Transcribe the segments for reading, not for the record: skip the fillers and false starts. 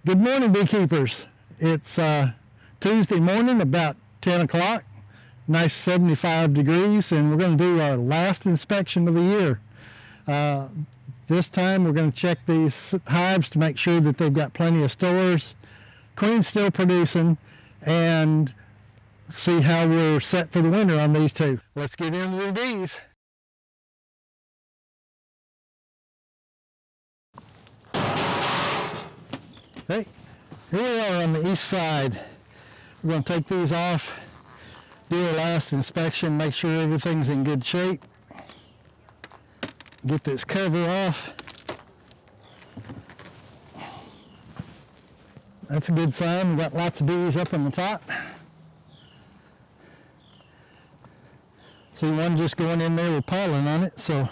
Good morning, beekeepers. It's Tuesday morning, about 10 o'clock, nice 75 degrees, and we're going to do our last inspection of the year. This time we're going to check these hives to make sure that they've got plenty of stores, queen's still producing, and see how we're set for the winter on these two. Let's get into the bees. Hey, here we are on the east side. We're going to take these off, do our last inspection, make sure everything's in good shape. Get this cover off. That's a good sign. We've got lots of bees up on the top. See one just going in there with pollen on it, so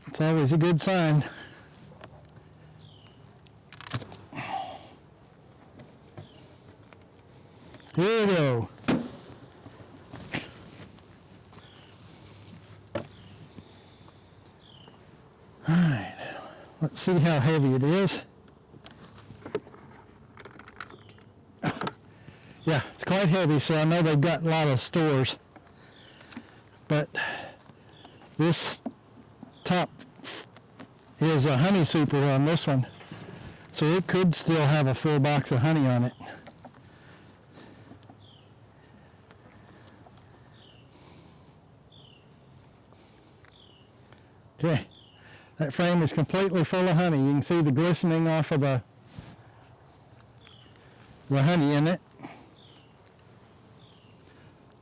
it's always a good sign. Here we go. All right, let's see how heavy it is. Yeah, it's quite heavy, so I know they've got a lot of stores. But this top is a honey super on this one, so it could still have a full box of honey on it. Okay, that frame is completely full of honey. You can see the glistening off of the honey in it.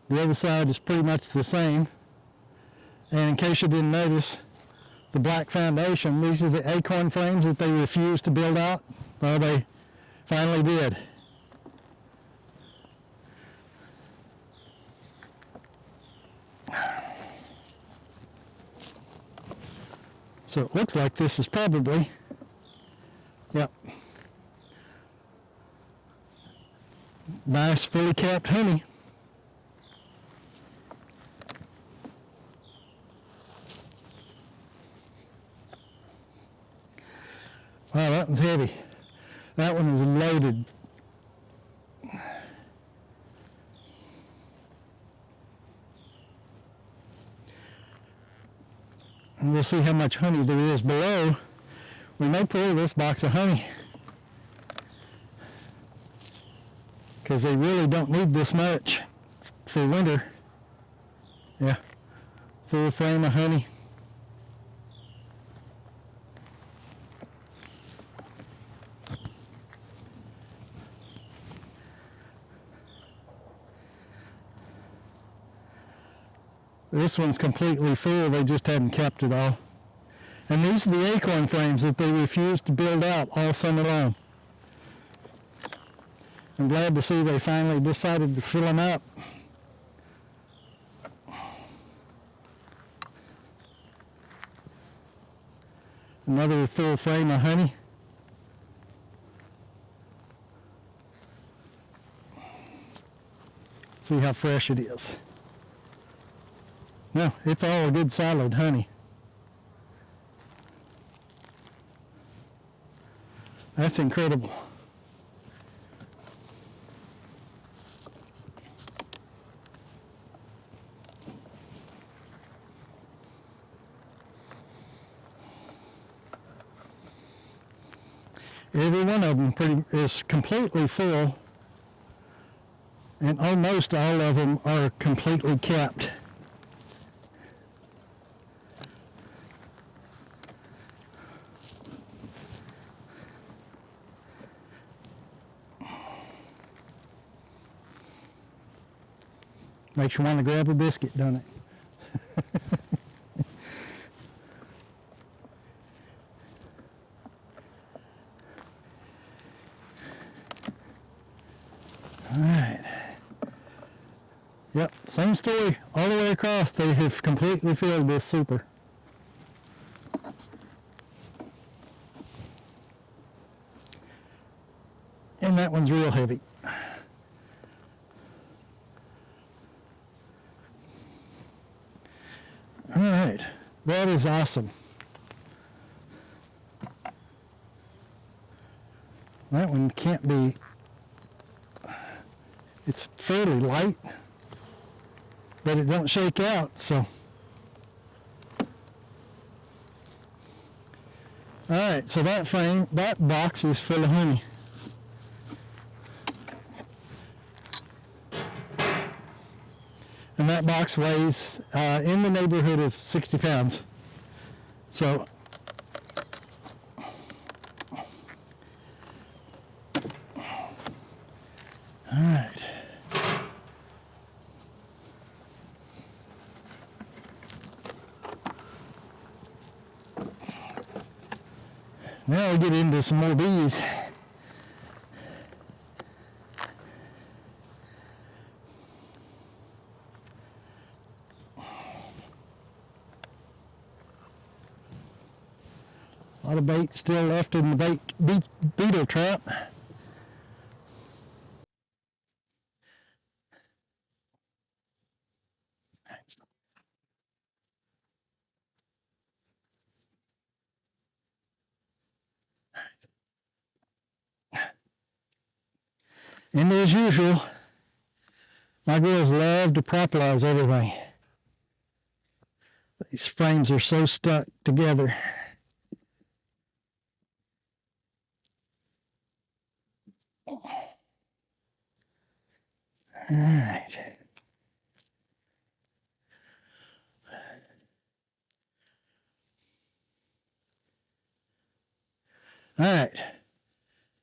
The other side is pretty much the same. And in case you didn't notice, the black foundation, these are the acorn frames that they refused to build out. Well, they finally did. So it looks like this is probably, yep, nice fully capped honey. Wow, that one's heavy. That one is loaded. And we'll see how much honey there is below. We may pull this box of honey because they really don't need this much for winter. Yeah, full frame of honey. This one's completely full, they just hadn't kept it all. And these are the acorn frames that they refused to build out all summer long. I'm glad to see they finally decided to fill them up. Another full frame of honey. See how fresh it is. No, it's all good solid honey. That's incredible. Every one of them is completely full, and almost all of them are completely capped. Makes you want to grab a biscuit, doesn't it? All right. Yep, same story all the way across. They have completely filled this super. And that one's real heavy. All right, that is awesome. That one can't be, it's fairly light, but it don't shake out, so. All right, so that box is full of honey. And that box weighs in the neighborhood of 60 pounds. So, all right. Now we get into some more bees. A lot of bait still left in the beetle trap. And as usual, my girls love to propolize everything. These frames are so stuck together. All right. All right.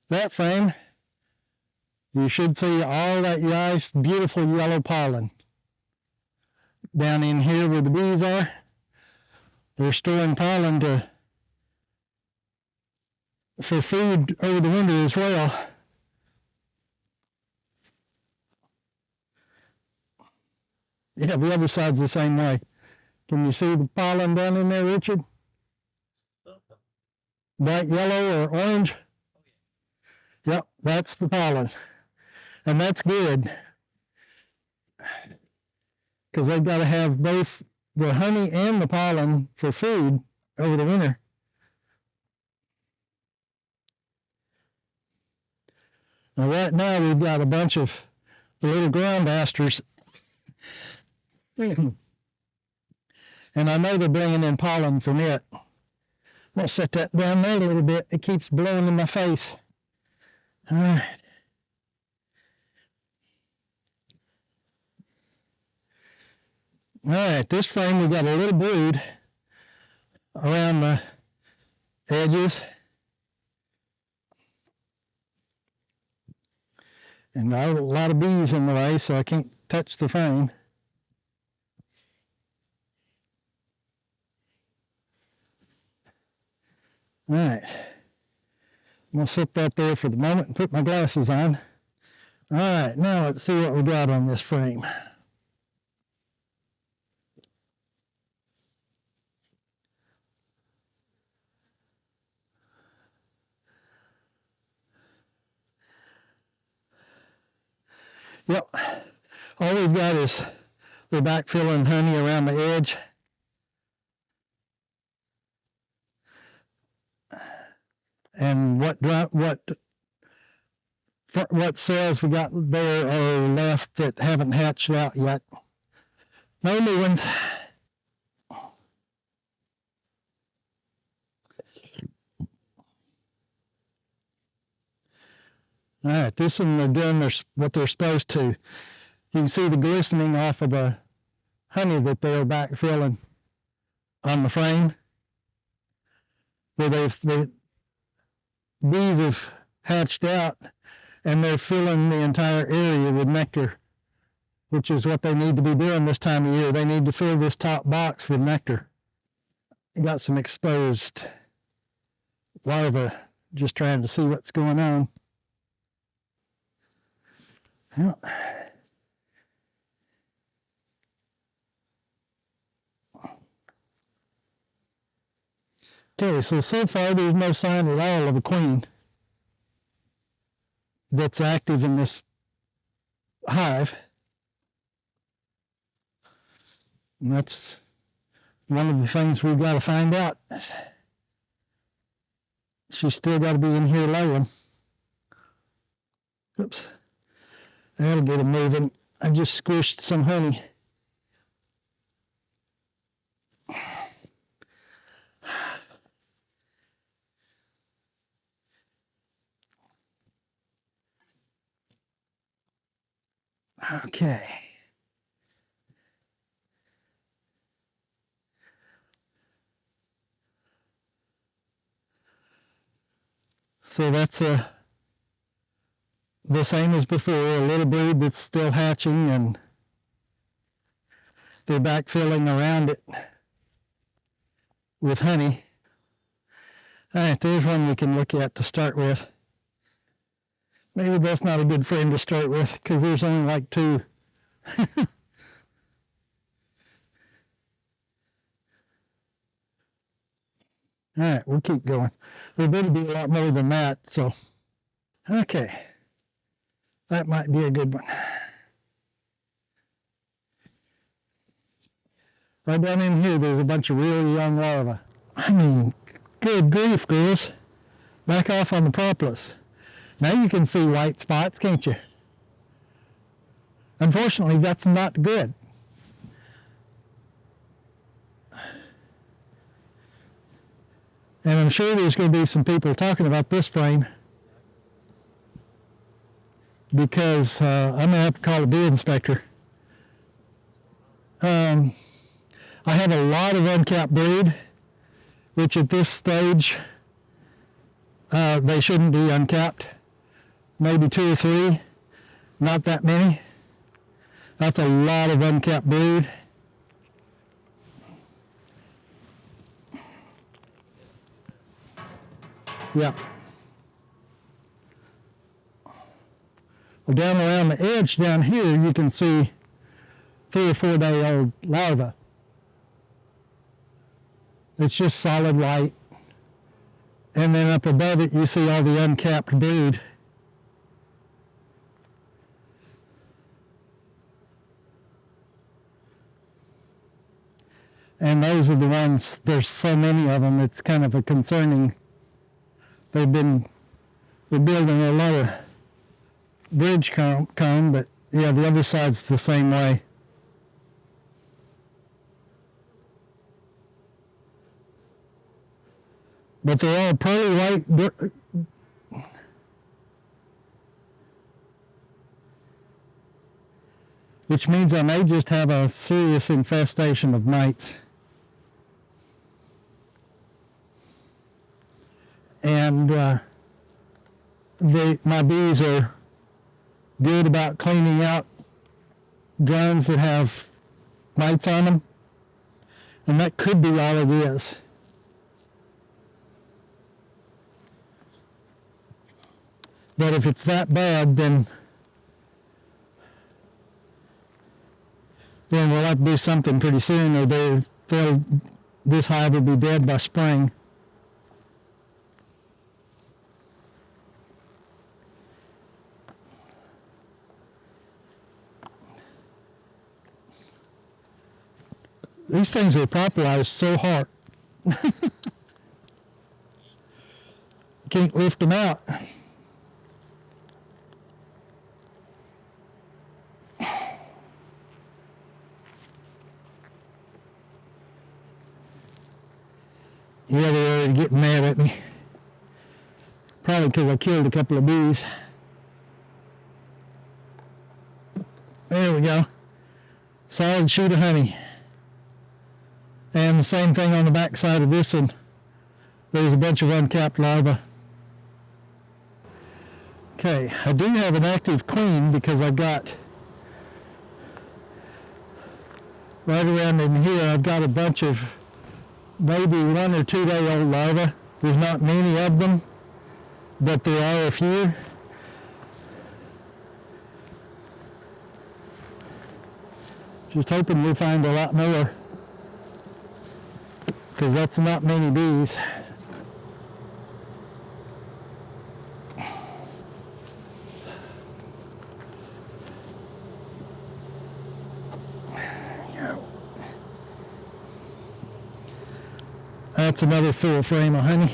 That frame, you should see all that nice, beautiful yellow pollen. Down in here where the bees are, they're storing pollen for food over the winter as well. Yeah, the other side's the same way. Can you see the pollen down in there, Richard? Bright yellow or orange? Yep, that's the pollen. And that's good, because they've got to have both the honey and the pollen for food over the winter. Now right now we've got a bunch of the little ground asters. And I know they're bringing in pollen from it. I'm going to set that down there a little bit. It keeps blowing in my face. All right. All right, this frame we got a little brood around the edges. And I have a lot of bees in the way, so I can't touch the frame. All right, I'm going to set that there for the moment and put my glasses on. All right, now let's see what we got on this frame. Yep, all we've got is the backfilling honey around the edge. And what cells we got there are left that haven't hatched out yet. No new ones. All right, this one they're doing what they're supposed to. You can see the glistening off of the honey that they're backfilling on the frame, where the bees have hatched out and they're filling the entire area with nectar, which is what they need to be doing this time of year. They need to fill this top box with nectar. Got some exposed larvae, just trying to see what's going on. Yeah. Okay, so far there's no sign at all of a queen that's active in this hive. And that's one of the things we've got to find out. She's still got to be in here laying. Oops. That'll get them moving. I just squished some honey. Okay. So that's the same as before, a little brood that's still hatching, and they're backfilling around it with honey. All right, there's one we can look at to start with. Maybe that's not a good friend to start with because there's only like 2. All right, we'll keep going. There better be a lot more than that, so. Okay, that might be a good one. Right down in here, there's a bunch of really young larvae. I mean, good grief, girls. Back off on the propolis. Now you can see white spots, can't you? Unfortunately, that's not good. And I'm sure there's going to be some people talking about this frame because I'm going to have to call a bee inspector. I have a lot of uncapped brood, which at this stage, they shouldn't be uncapped. Maybe 2 or 3, not that many. That's a lot of uncapped brood. Yeah. Well, down around the edge down here, you can see 3 or 4 day old larva. It's just solid white. And then up above it, you see all the uncapped brood. And those are the ones, there's so many of them, it's kind of a concerning. They're building a lot of bridge comb, but yeah, the other side's the same way. But they're all pearly white, which means I may just have a serious infestation of mites. And my bees are good about cleaning out drones that have mites on them, and that could be all it is. But if it's that bad, then we'll have to do something pretty soon, or this hive will be dead by spring. These things are popularized so hard. Can't lift them out. Yeah, they're already getting mad at me. Probably because I killed a couple of bees. There we go. Solid sheet of honey. And the same thing on the back side of this one. There's a bunch of uncapped larvae. Okay, I do have an active queen because I've got, right around in here, I've got a bunch of maybe 1 or 2 day old larvae. There's not many of them, but there are a few. Just hoping we'll find a lot more, because that's not many bees. That's another full frame of honey.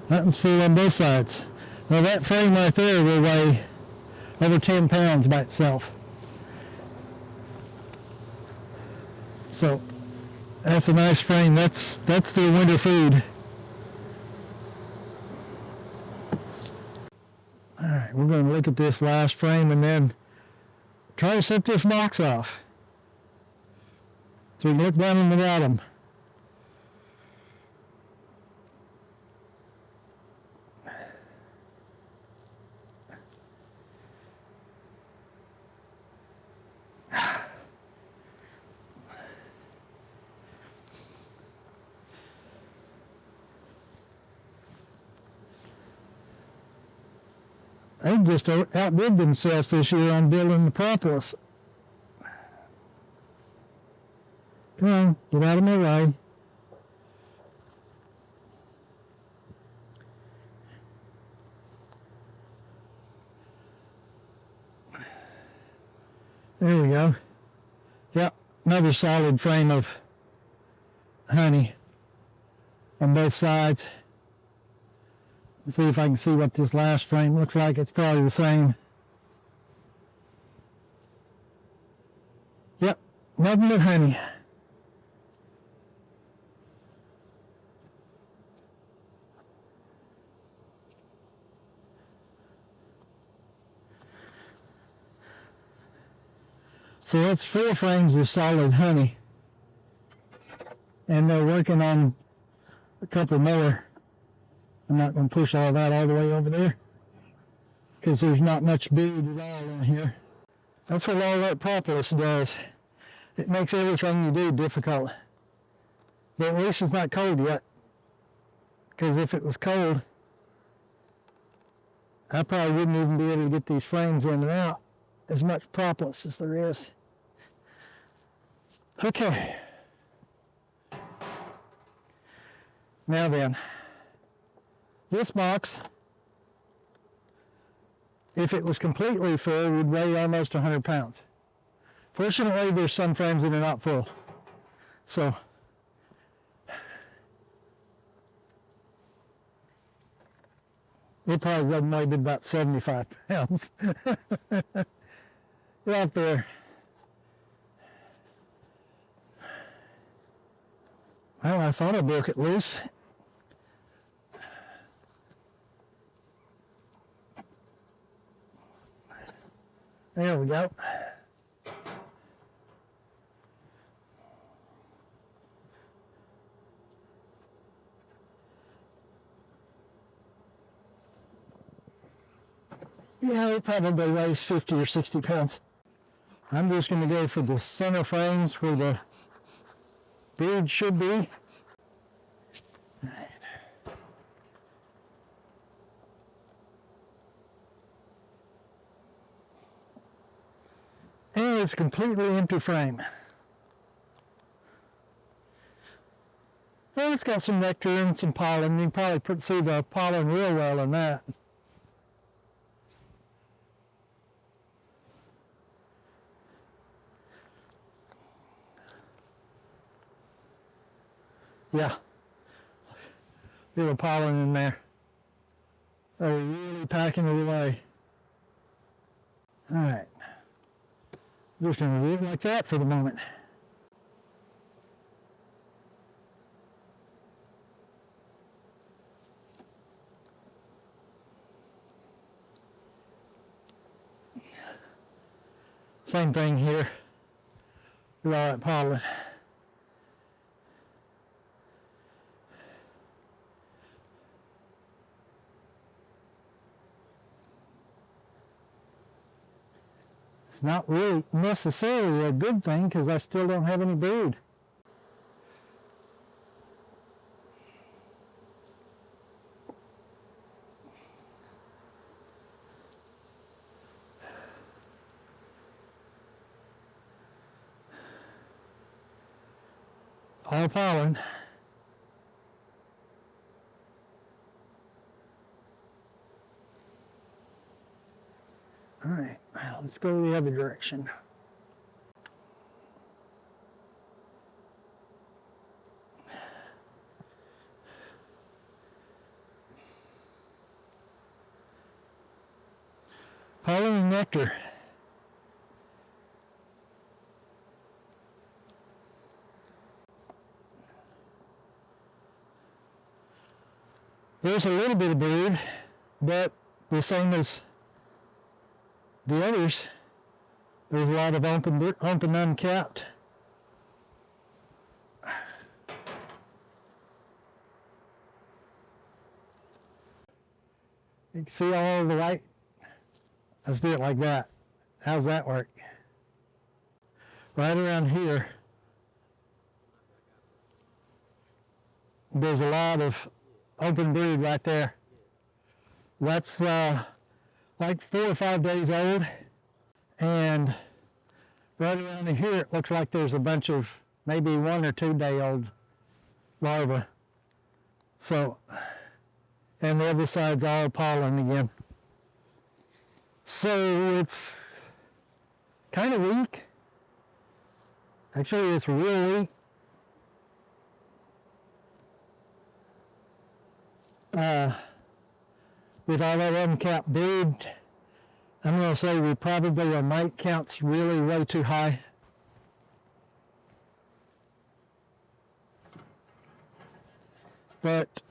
That one's full on both sides. Now that frame right there will weigh over 10 pounds by itself. So that's a nice frame. That's their winter food. All right, we're going to look at this last frame and then try to set this box off. So we can look down on the bottom. They just outdid themselves this year on building the propolis. Come on, get out of my way. There we go. Yep, another solid frame of honey on both sides. Let's see if I can see what this last frame looks like. It's probably the same. Yep, nothing but honey. So that's 4 frames of solid honey. And they're working on a couple more. I'm not going to push all that all the way over there because there's not much brood at all in here. That's what all that propolis does. It makes everything you do difficult. But at least it's not cold yet, because if it was cold, I probably wouldn't even be able to get these frames in and out as much propolis as there is. Okay. Now then, this box, if it was completely full, would weigh almost 100 pounds. Fortunately, there's some frames that are not full. So, it probably doesn't weigh but about 75 pounds. Right there. Well, I thought I broke it loose. There we go. Yeah, it probably weighs 50 or 60 pounds. I'm just going to go for the center frames where the brood should be. All right. And it's a completely empty frame. Well, it's got some nectar and some pollen. You can probably see the pollen real well in that. Yeah, little pollen in there. They're really packing it away. All right, just going to leave it like that for the moment. Same thing here with all that pollen. It's not really necessarily a good thing because I still don't have any brood. All pollen. All right, well, let's go the other direction. nectar. There's a little bit of brood, but the same as the others, there's a lot of open uncapped. You can see all of the white. Let's do it like that. How's that work? Right around here, there's a lot of open brood right there. That's like 4 or 5 days old. And right around here, it looks like there's a bunch of maybe 1 or 2 day old larvae. So, and the other side's all pollen again. So it's kind of weak. Actually, it's real weak. With all that uncapped brood, I'm going to say we probably, our mite count's really way too high. But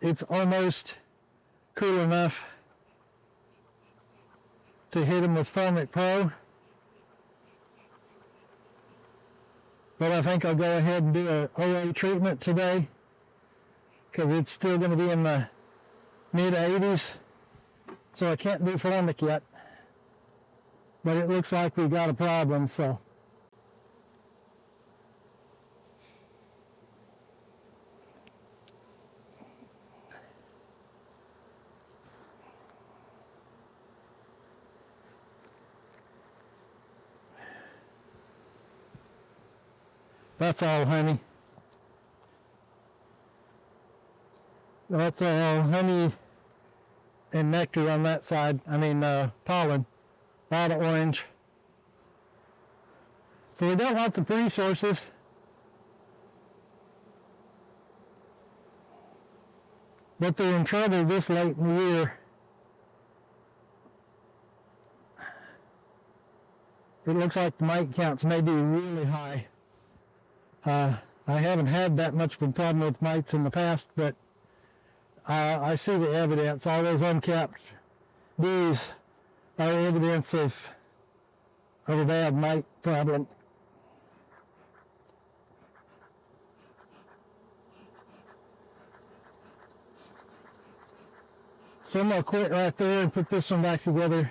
it's almost cool enough to hit them with Formic Pro. But I think I'll go ahead and do a OA treatment today, because it's still going to be in the mid 80s, so I can't do Formic yet. But it looks like we've got a problem, so. That's all honey. That's all honey and nectar on that side. I mean pollen. A lot of orange. So we got lots of resources. But they're in trouble this late in the year. It looks like the mite counts may be really high. I haven't had that much of a problem with mites in the past, but I see the evidence. All those uncapped bees are evidence of a bad mite problem. So I'm going to quit right there and put this one back together.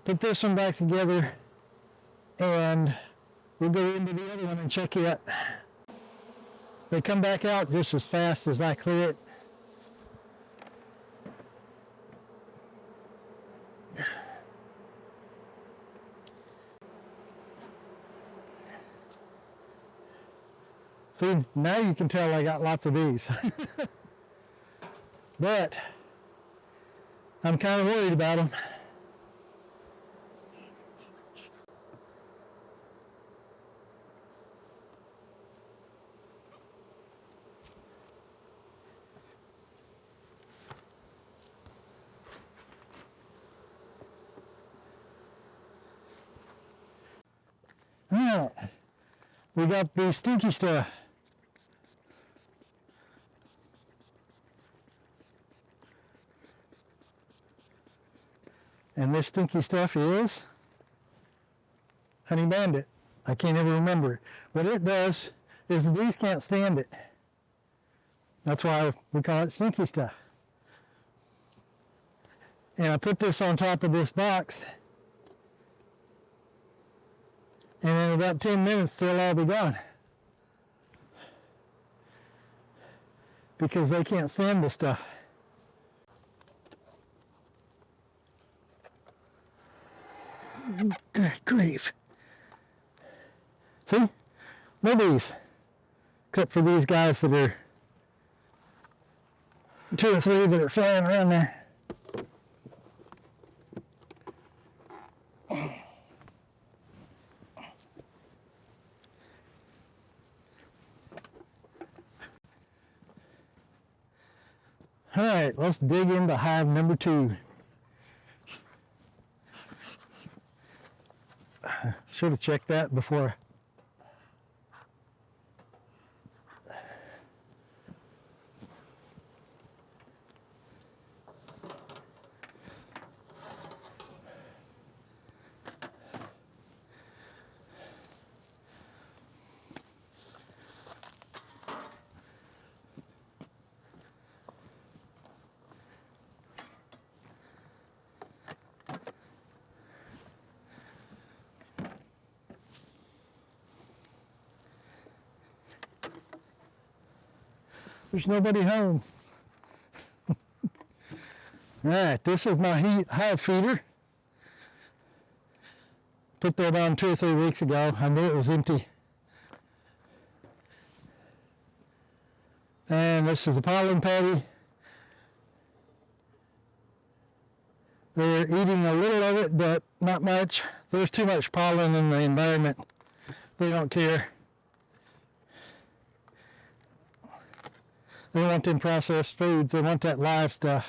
Put this one back together, and we'll go into the other one and check it. They come back out just as fast as I clear it. See, now you can tell I got lots of bees. But I'm kind of worried about them. Now, we got the stinky stuff. And this stinky stuff is Honey Bandit. I can't ever remember. What it does is the bees can't stand it. That's why we call it stinky stuff. And I put this on top of this box, and in about 10 minutes they'll all be gone. Because they can't stand this stuff. Good grief. See? No bees. Except for these guys that are 2 or 3 that are flying around there. All right, let's dig into hive number 2. Should have checked that before. There's nobody home. All right, this is my hive feeder. Put that on 2 or 3 weeks ago. I knew it was empty. And this is the pollen patty. They're eating a little of it, but not much. There's too much pollen in the environment. They don't care. They want them processed foods. They want that live stuff.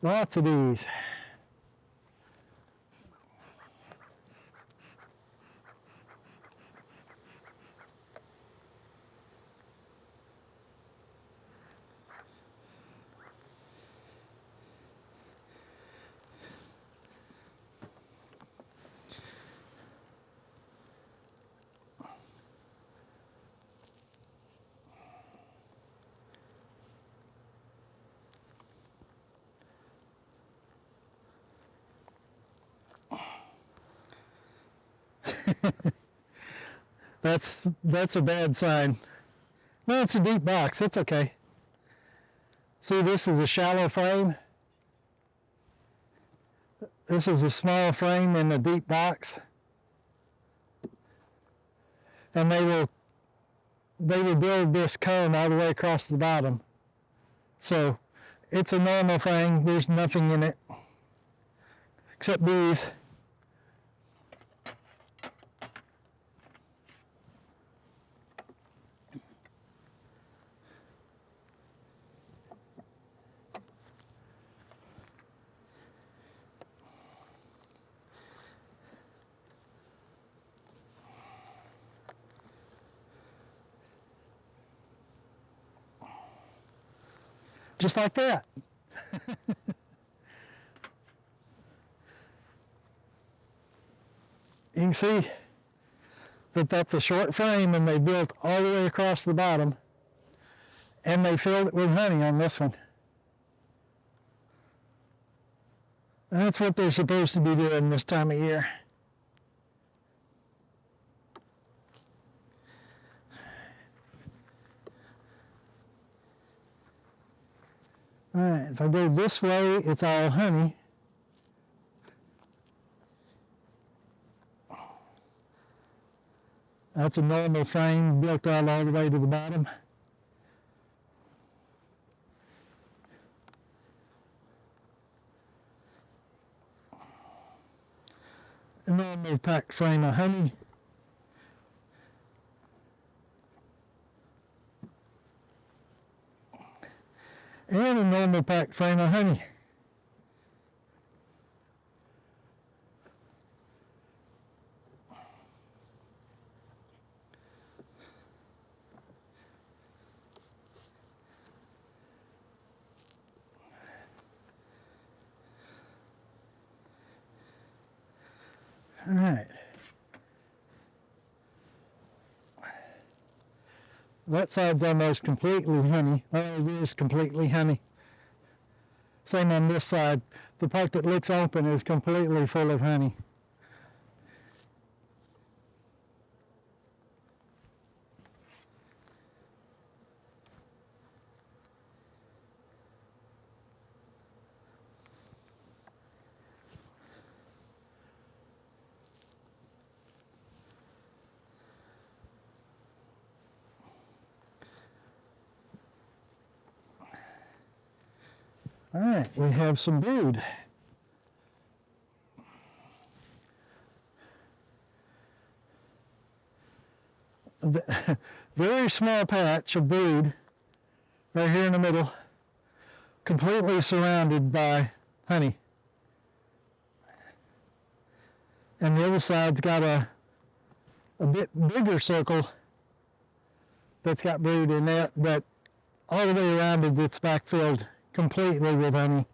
Lots of bees. That's a bad sign. No, it's a deep box. It's okay. See, this is a shallow frame. This is a small frame in a deep box. And they will build this cone all the way across the bottom. So it's a normal thing. There's nothing in it except bees. Just like that. You can see that that's a short frame, and they built all the way across the bottom, and they filled it with honey on this one. That's what they're supposed to be doing this time of year. All right, if I go this way, it's all honey. That's a normal frame built out all the way to the bottom. A normal packed frame of honey. And a normal packed frame of honey. All right. That side's almost completely honey. Well, it is completely honey. Same on this side. The part that looks open is completely full of honey. All right, we have some brood. Very small patch of brood. right here in the middle, completely surrounded by honey. And the other side's got a bit bigger circle that's got brood in that, but all the way around it, it's backfilled completely with honey.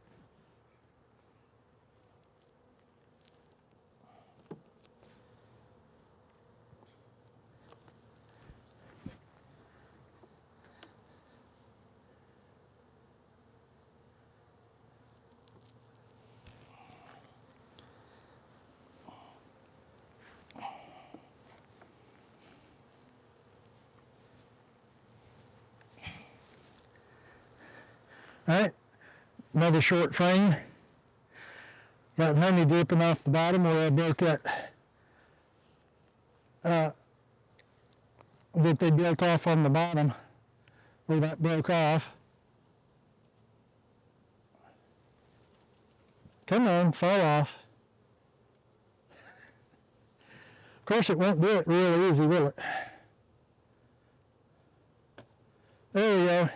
All right, another short frame. Got honey dripping off the bottom where I built that that they built off on the bottom where that broke off. Come on, fall off. Of course, it won't do it real easy, will it? There we go.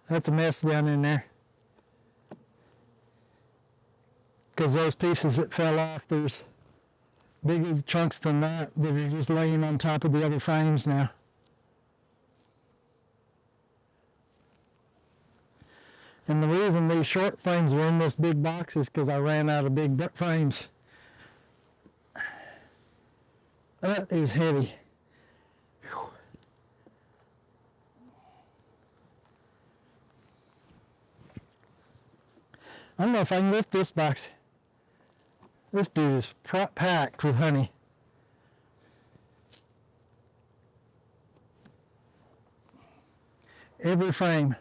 That's a mess down in there. Because those pieces that fell off, there's bigger chunks than that are just laying on top of the other frames now. And the reason these short frames are in this big box is because I ran out of big frames. That is heavy. Whew. I don't know if I can lift this box. This dude is packed with honey. Every frame.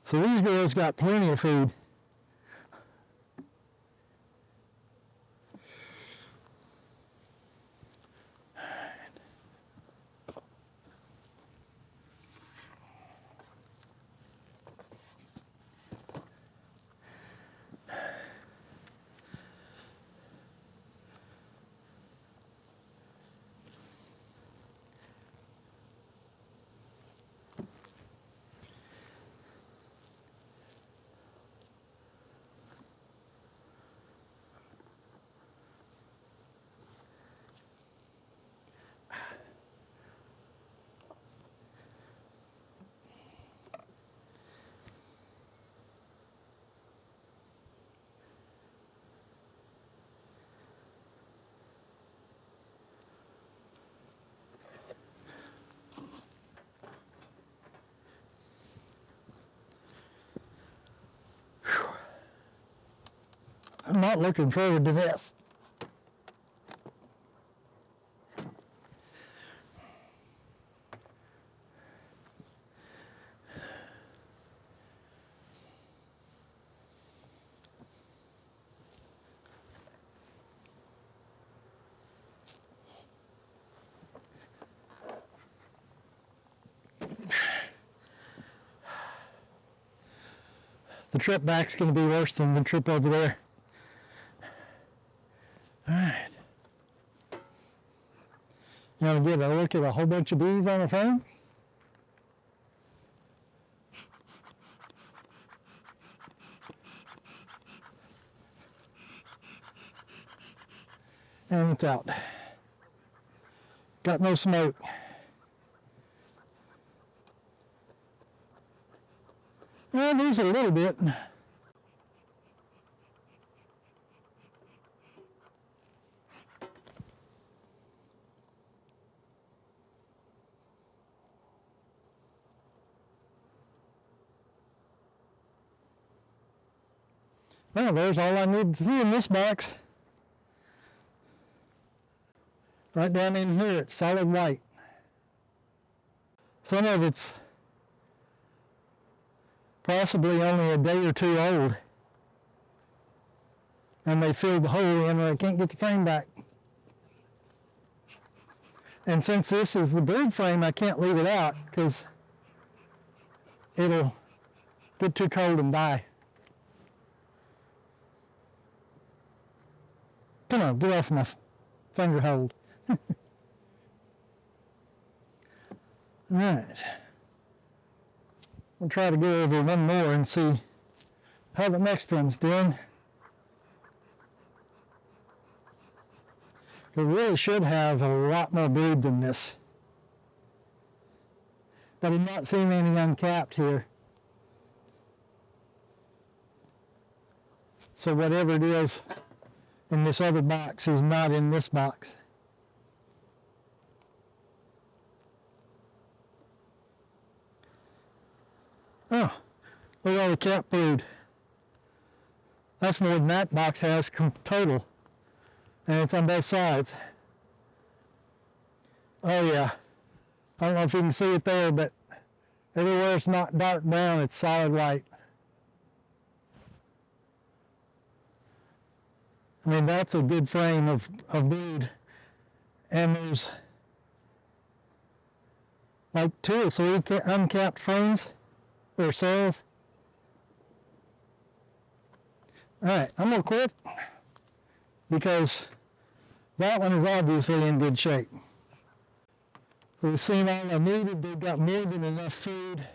So these girls got plenty of food. I'm not looking forward to this. The trip back's going to be worse than the trip over there. All right. You want to get a look at a whole bunch of bees on the phone? And it's out. Got no smoke. Well, there's a little bit. Well, there's all I need to see in this box. Right down in here, it's solid white. Some of it's possibly only a day or two old. And they filled the hole in or I can't get the frame back. And since this is the brood frame, I can't leave it out because the get too cold and die. Come on, get off my finger hold. All right. We'll try to go over one more and see how the next one's doing. We really should have a lot more brood than this. But I'm not seeing any uncapped here. So whatever it is in this other box is not in this box. Oh, look at all the capped brood. That's more than that box has total. And it's on both sides. Oh yeah. I don't know if you can see it there, but everywhere it's not dark brown, it's solid white. I mean, that's a good frame of brood. And there's like 2 or 3 uncapped frames or cells. All right, I'm gonna quit because that one is obviously in good shape. We've seen all I needed. They've got more than enough food.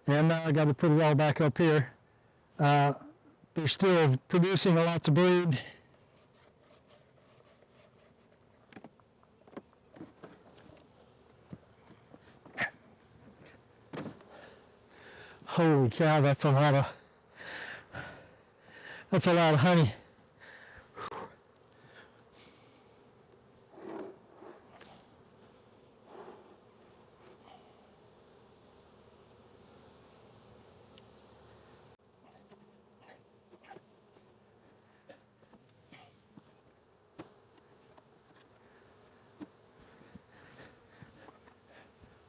And now I got to put it all back up here. They're still producing lots of brood. Holy cow, that's a lot of honey.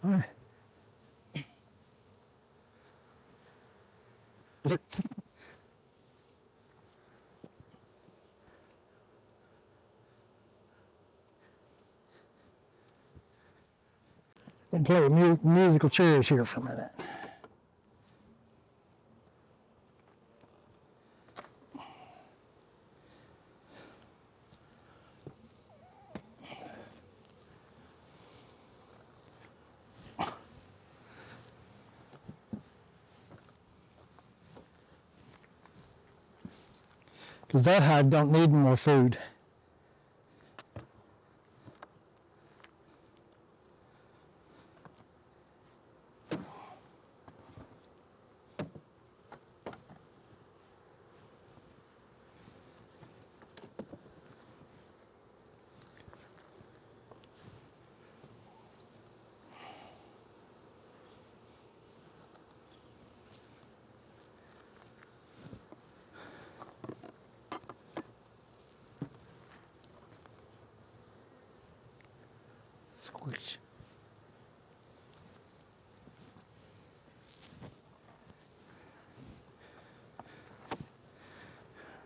All right. Is it? And play musical chairs here for a minute. Because that hive don't need more food. Squish.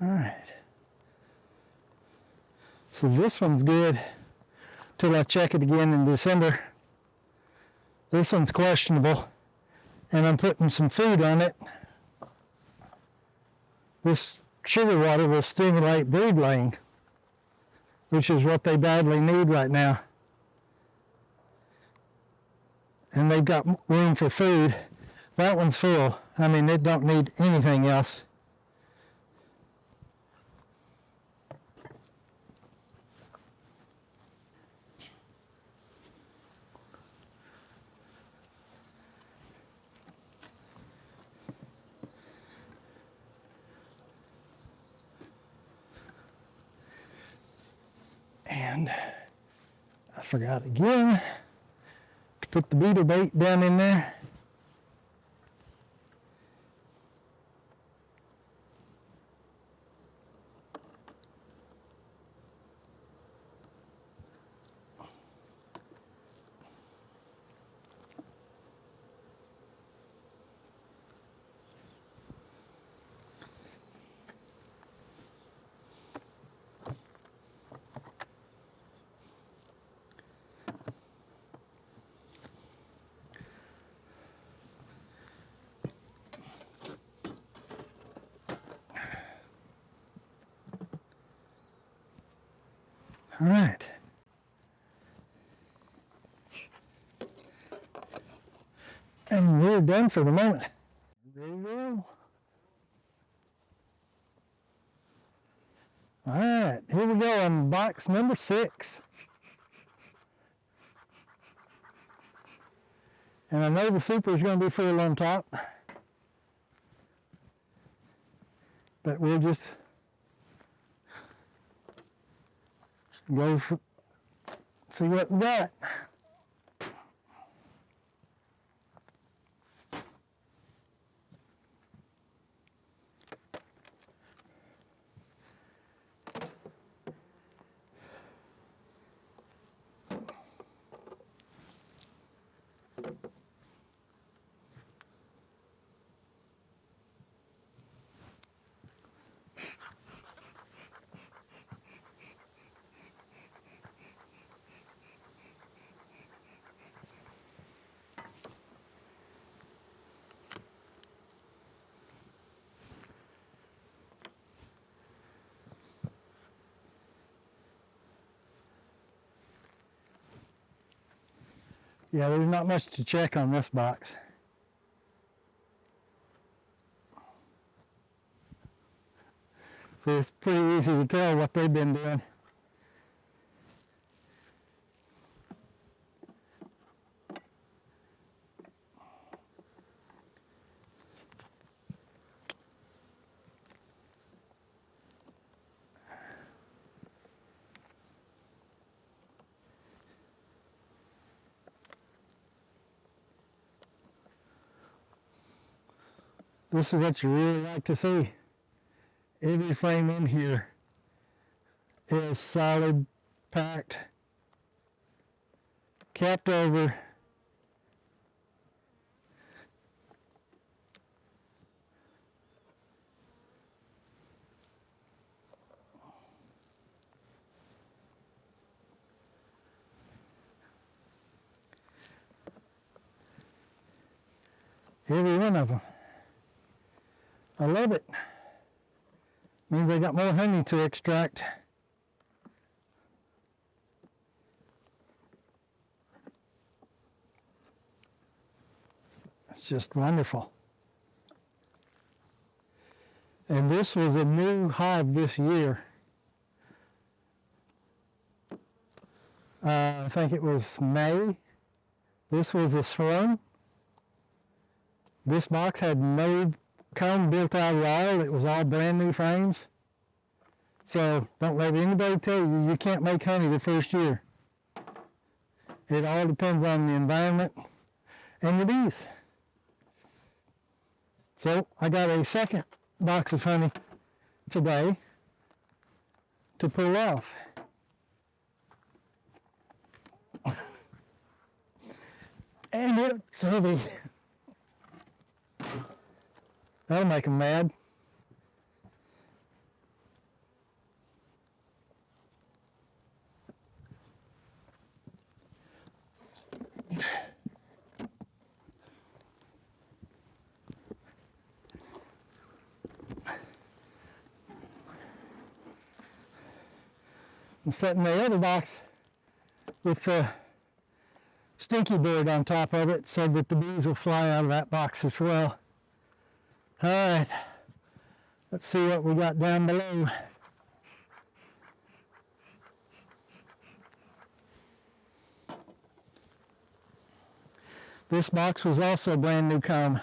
All right. So this one's good till I check it again in December. This one's questionable, and I'm putting some food on it. This sugar water will stimulate brood laying, which is what they badly need right now. And they've got room for food. That one's full. I mean, it don't need anything else. And I forgot again to put the beetle bait down in there. All right. And we're done for the moment. There you go. All right, here we go on box number 6. And I know the super is going to be full on top, but we'll just go for, see what we got. Yeah, there's not much to check on this box. So it's pretty easy to tell what they've been doing. This is what you really like to see. Every frame in here is solid, packed, capped over. Every one of them. I love it. Means they got more honey to extract. It's just wonderful. And this was a new hive this year. I think it was May. This was a swarm. This box had no comb built out at all. It was all brand new frames. So don't let anybody tell you you can't make honey the first year. It all depends on the environment and the bees. So I got a second box of honey today to pull off. And it's heavy. That'll make them mad. I'm setting the other box with the stinky bird on top of it so that the bees will fly out of that box as well. All right, let's see what we got down below. This box was also brand new comb.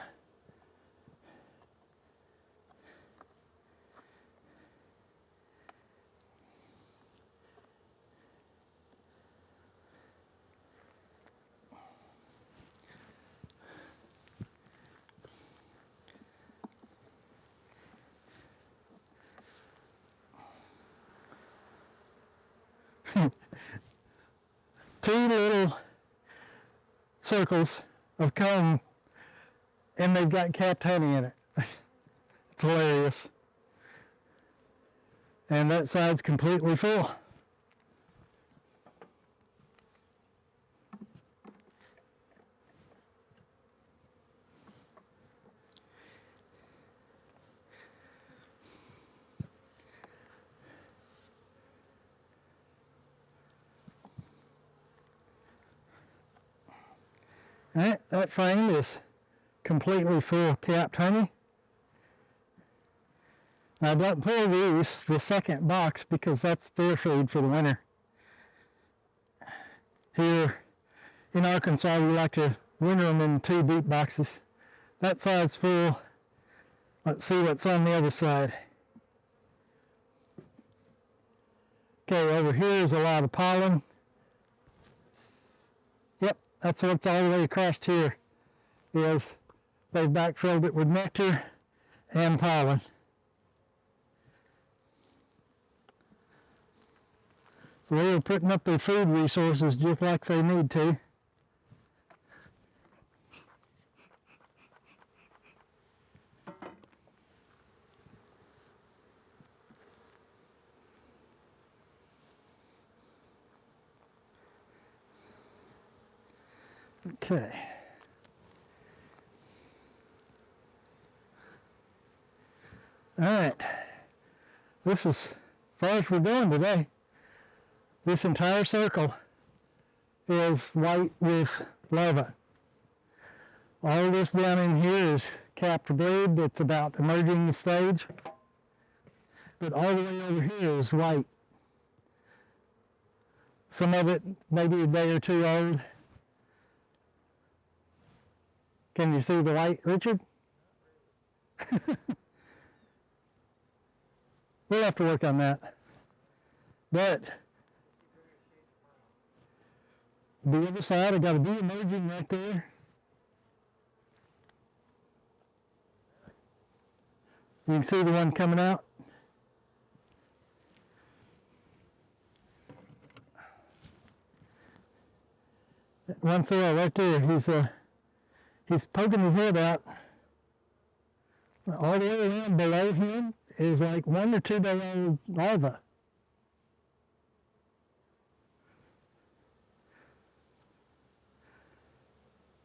Two little circles of comb, and they've got capped honey in it. It's hilarious. And that side's completely full. Alright, that frame is completely full of capped honey. Now don't pull these, the second box, because that's their food for the winter. Here in Arkansas, we like to winter them in 2 deep boxes. That side's full. Let's see what's on the other side. Okay, over here is a lot of pollen. Yep, that's what's all the way across here. Is they've backfilled it with nectar and pollen. So they are putting up their food resources just like they need to. Okay. All right. This is as far as we're going today. This entire circle is white with larvae. All this down in here is capped brood that's about emerging the stage. But all the way over here is white. Some of it maybe a day or 2 old. Can you see the white, Richard? We'll have to work on that. But the other side, I got a bee emerging right there. You can see the one coming out. One cell right there, he's poking his head out. All the way around below him is like 1 or 2 day old larva.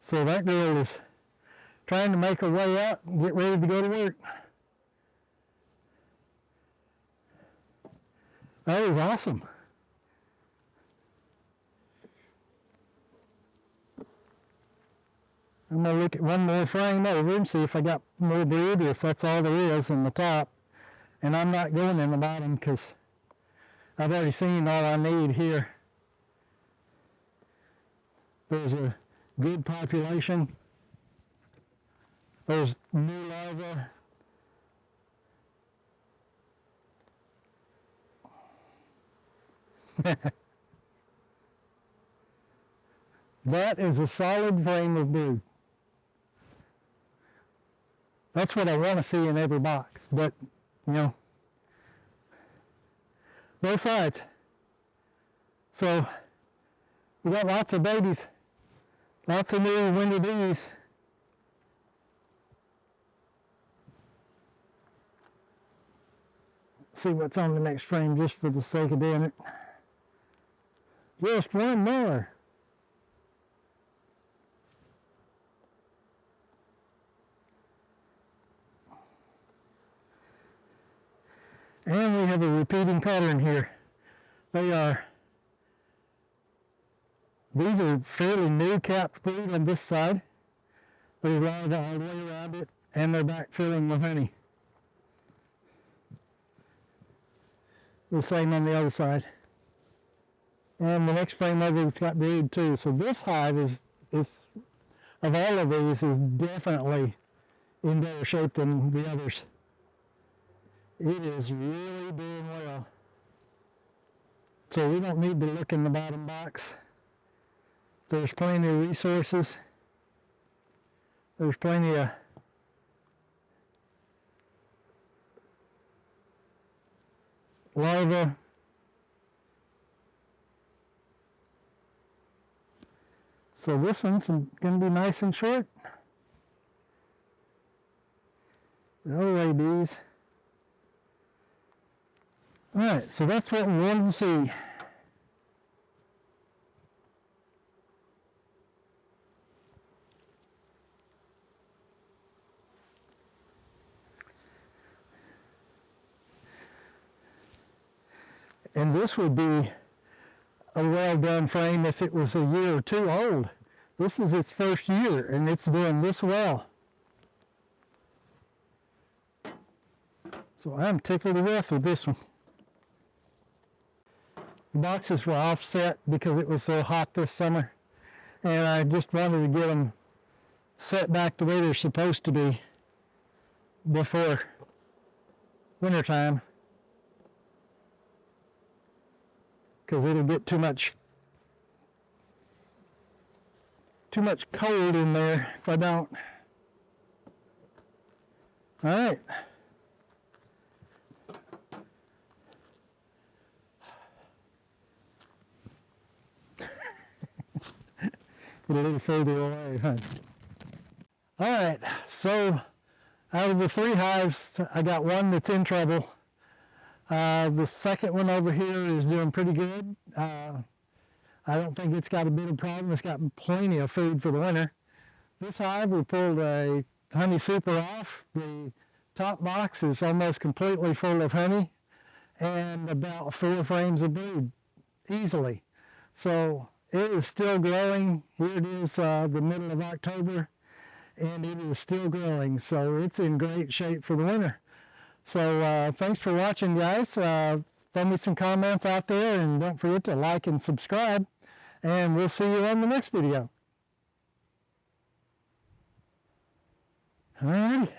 So that girl is trying to make her way out and get ready to go to work. That was awesome. I'm going to look at one more frame over and see if I got more brood or if that's all there is in the top. And I'm not going in the bottom because I've already seen all I need here. There's a good population. There's new larvae. That is a solid frame of brood. That's what I want to see in every box, but, you know, both sides. So, we got lots of babies, lots of new winter bees. See what's on the next frame just for the sake of doing it. Just one more. And we have a repeating pattern here. These are fairly new capped brood on this side. There's larvae all the way around it, and they're back filling with honey. The same on the other side. And the next frame over has got brood too. So this hive is of all of these, is definitely in better shape than the others. It is really doing well. So we don't need to look in the bottom box. There's plenty of resources. There's plenty of larvae. So this one's going to be nice and short. The other way, bees. All right, so that's what we wanted to see. And this would be a well-done frame if it was a year or 2 old. This is its first year and it's doing this well. So I'm tickled to death with this one. The boxes were offset because it was so hot this summer, and I just wanted to get them set back the way they're supposed to be before wintertime, because it'll get too much cold in there if I don't. All right. Get a little further away, huh? All right, so out of the 3 hives, I got one that's in trouble. The second one over here is doing pretty good. I don't think it's got a bit of problem. It's got plenty of food for the winter. This hive, we pulled a honey super off. The top box is almost completely full of honey and about 4 frames of brood, easily. So it is still growing. Here it is the middle of October, and it is still growing. So it's in great shape for the winter. So thanks for watching, guys. Throw me some comments out there, and don't forget to like and subscribe. And we'll see you on the next video. All righty.